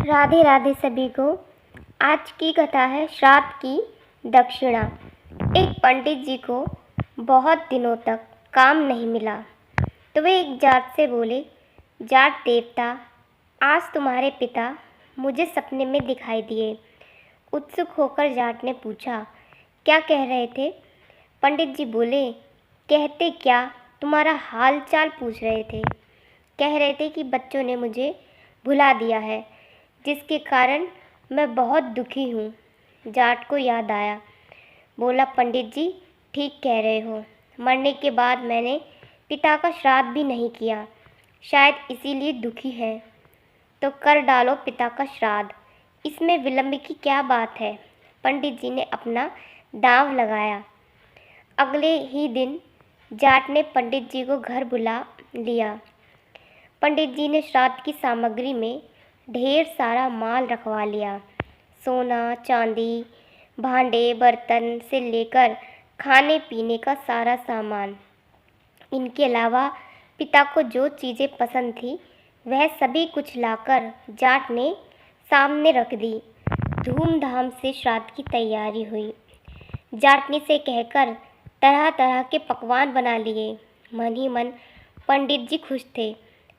राधे राधे सभी को। आज की कथा है श्राद्ध की दक्षिणा। एक पंडित जी को बहुत दिनों तक काम नहीं मिला, तो वे एक जाट से बोले, जाट देवता, आज तुम्हारे पिता मुझे सपने में दिखाई दिए। उत्सुक होकर जाट ने पूछा, क्या कह रहे थे? पंडित जी बोले, कहते क्या, तुम्हारा हाल चाल पूछ रहे थे। कह रहे थे कि बच्चों ने मुझे भुला दिया है, जिसके कारण मैं बहुत दुखी हूँ। जाट को याद आया, बोला, पंडित जी ठीक कह रहे हो। मरने के बाद मैंने पिता का श्राद्ध भी नहीं किया, शायद इसीलिए दुखी है। तो कर डालो पिता का श्राद्ध, इसमें विलंब की क्या बात है? पंडित जी ने अपना दांव लगाया। अगले ही दिन जाट ने पंडित जी को घर बुला लिया। पंडित जी ने श्राद्ध की सामग्री में ढेर सारा माल रखवा लिया। सोना, चांदी, भांडे, बर्तन से लेकर खाने पीने का सारा सामान। इनके अलावा पिता को जो चीज़ें पसंद थी वह सभी कुछ लाकर जाट ने सामने रख दी। धूमधाम से श्राद्ध की तैयारी हुई। जाटनी से कहकर तरह तरह के पकवान बना लिए। मन ही मन पंडित जी खुश थे,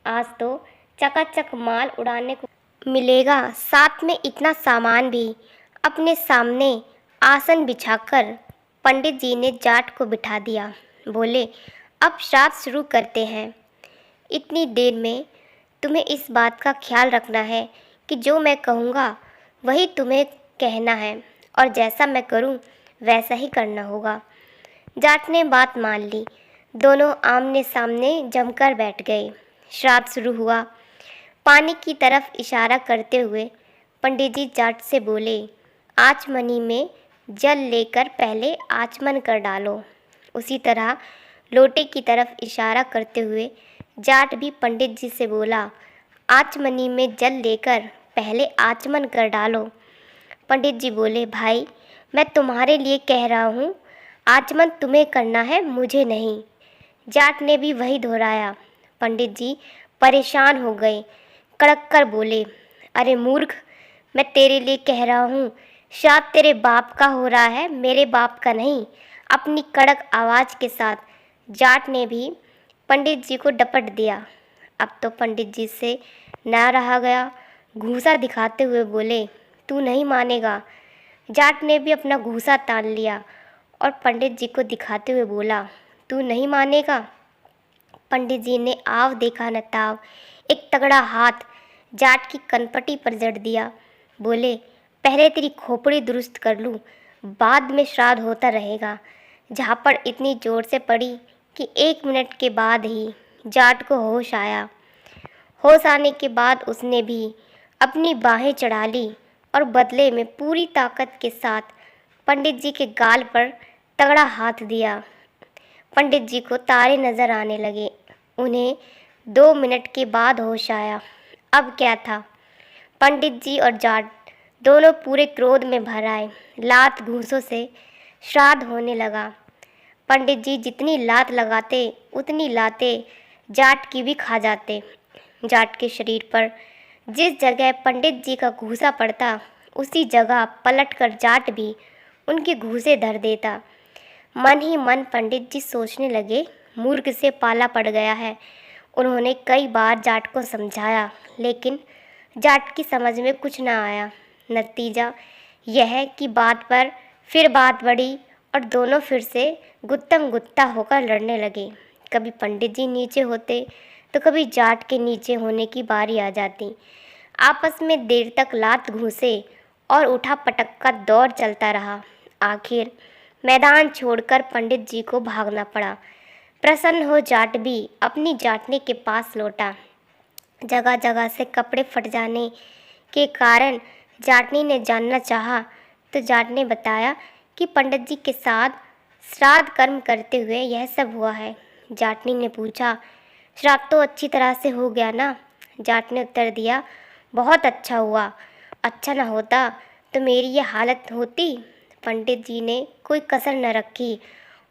आज तो चकाचक माल उड़ाने को मिलेगा, साथ में इतना सामान भी। अपने सामने आसन बिछाकर पंडित जी ने जाट को बिठा दिया। बोले, अब श्राद्ध शुरू करते हैं। इतनी देर में तुम्हें इस बात का ख्याल रखना है कि जो मैं कहूँगा वही तुम्हें कहना है, और जैसा मैं करूँ वैसा ही करना होगा। जाट ने बात मान ली। दोनों आमने सामने जमकर बैठ गए। श्राद्ध शुरू हुआ। पानी की तरफ इशारा करते हुए पंडित जी जाट से बोले, आचमनी में जल लेकर पहले आचमन कर डालो। उसी तरह लोटे की तरफ इशारा करते हुए जाट भी पंडित जी से बोला, आचमनी में जल लेकर पहले आचमन कर डालो। पंडित जी बोले, भाई मैं तुम्हारे लिए कह रहा हूँ, आचमन तुम्हें करना है, मुझे नहीं। जाट ने भी वही दोहराया। पंडित जी परेशान हो गए, कड़क कर बोले, अरे मूर्ख, मैं तेरे लिए कह रहा हूँ, श्राद्ध तेरे बाप का हो रहा है, मेरे बाप का नहीं। अपनी कड़क आवाज़ के साथ जाट ने भी पंडित जी को डपट दिया। अब तो पंडित जी से ना रहा गया। घूंसा दिखाते हुए बोले, तू नहीं मानेगा। जाट ने भी अपना घूंसा तान लिया और पंडित जी को दिखाते हुए बोला, तू नहीं मानेगा। पंडित जी ने आव देखा न ताव एक तगड़ा हाथ जाट की कनपटी पर जड़ दिया। बोले, पहले तेरी खोपड़ी दुरुस्त कर लूँ, बाद में श्राद्ध होता रहेगा। झापड़ इतनी ज़ोर से पड़ी कि 1 मिनट के बाद ही जाट को होश आया। होश आने के बाद उसने भी अपनी बाहें चढ़ा ली और बदले में पूरी ताकत के साथ पंडित जी के गाल पर तगड़ा हाथ दिया। पंडित जी को तारे नज़र आने लगे। उन्हें 2 मिनट के बाद होश आया। अब क्या था? पंडित जी और जाट दोनों पूरे क्रोध में भर आए। लात घूंसों से श्राद्ध होने लगा। पंडित जी जितनी लात लगाते उतनी लातें जाट की भी खा जाते। जाट के शरीर पर जिस जगह पंडित जी का घूंसा पड़ता, उसी जगह पलटकर जाट भी उनके घूंसे धर देता। मन ही मन पंडित जी सोचने लगे, मूर्ख से पाला पड़ गया है। उन्होंने कई बार जाट को समझाया, लेकिन जाट की समझ में कुछ ना आया। नतीजा यह है कि बात पर फिर बात बढ़ी और दोनों फिर से गुत्तम गुत्ता होकर लड़ने लगे। कभी पंडित जी नीचे होते तो कभी जाट के नीचे होने की बारी आ जाती। आपस में देर तक लात घूंसे और उठा पटक का दौर चलता रहा। आखिर मैदान छोड़कर पंडित जी को भागना पड़ा। प्रसन्न हो जाट भी अपनी जाटने के पास लौटा। जगह जगह से कपड़े फट जाने के कारण जाटनी ने जानना चाहा, तो जाट ने बताया कि पंडित जी के साथ श्राद्ध कर्म करते हुए यह सब हुआ है। जाटनी ने पूछा, श्राद्ध तो अच्छी तरह से हो गया ना? जाट ने उत्तर दिया, बहुत अच्छा हुआ। अच्छा ना होता तो मेरी ये हालत होती। पंडित जी ने कोई कसर न रखी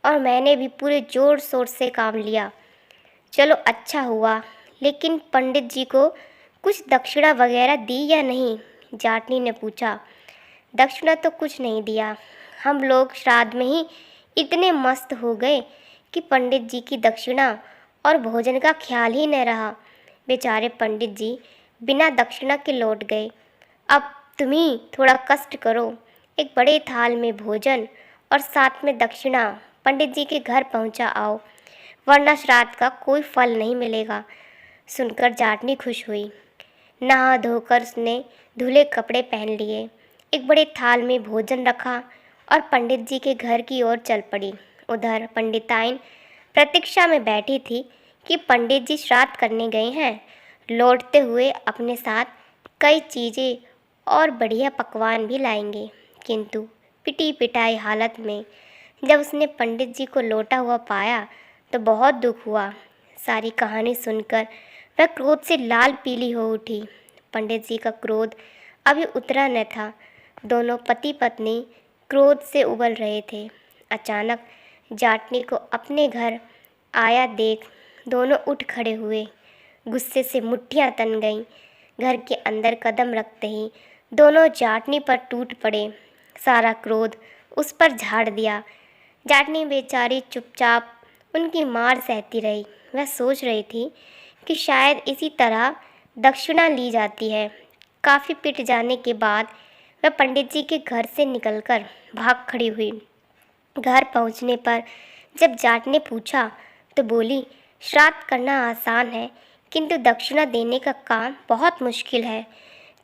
और मैंने भी पूरे ज़ोर शोर से काम लिया। चलो अच्छा हुआ, लेकिन पंडित जी को कुछ दक्षिणा वगैरह दी या नहीं? जाटनी ने पूछा। दक्षिणा तो कुछ नहीं दिया, हम लोग श्राद्ध में ही इतने मस्त हो गए कि पंडित जी की दक्षिणा और भोजन का ख्याल ही न रहा। बेचारे पंडित जी बिना दक्षिणा के लौट गए। अब तुम ही थोड़ा कष्ट करो, एक बड़े थाल में भोजन और साथ में दक्षिणा पंडित जी के घर पहुंचा आओ, वरना श्राद्ध का कोई फल नहीं मिलेगा। सुनकर जाटनी खुश हुई। नहा धोकर उसने धुले कपड़े पहन लिए, एक बड़े थाल में भोजन रखा और पंडित जी के घर की ओर चल पड़ी। उधर पंडिताइन प्रतीक्षा में बैठी थी कि पंडित जी श्राद्ध करने गए हैं, लौटते हुए अपने साथ कई चीज़ें और बढ़िया पकवान भी लाएंगे। किंतु पिटी पिटाई हालत में जब उसने पंडित जी को लौटा हुआ पाया तो बहुत दुख हुआ। सारी कहानी सुनकर वह क्रोध से लाल पीली हो उठी। पंडित जी का क्रोध अभी उतरा न था। दोनों पति पत्नी क्रोध से उबल रहे थे। अचानक जाटनी को अपने घर आया देख दोनों उठ खड़े हुए, गुस्से से मुट्ठियां तन गईं। घर के अंदर कदम रखते ही दोनों जाटनी पर टूट पड़े, सारा क्रोध उस पर झाड़ दिया। जाटनी बेचारी चुपचाप उनकी मार सहती रही। वह सोच रही थी कि शायद इसी तरह दक्षिणा ली जाती है। काफ़ी पिट जाने के बाद वह पंडित जी के घर से निकलकर भाग खड़ी हुई। घर पहुंचने पर जब जाट ने पूछा तो बोली, श्राद्ध करना आसान है, किंतु दक्षिणा देने का काम बहुत मुश्किल है।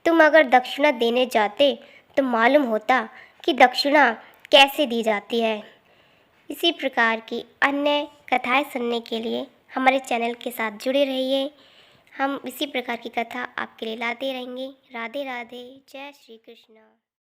तुम अगर दक्षिणा देने जाते तो मालूम होता कि दक्षिणा कैसे दी जाती है। इसी प्रकार की अन्य कथाएं सुनने के लिए हमारे चैनल के साथ जुड़े रहिए। हम इसी प्रकार की कथा आपके लिए लाते रहेंगे। राधे राधे, जय श्री कृष्ण।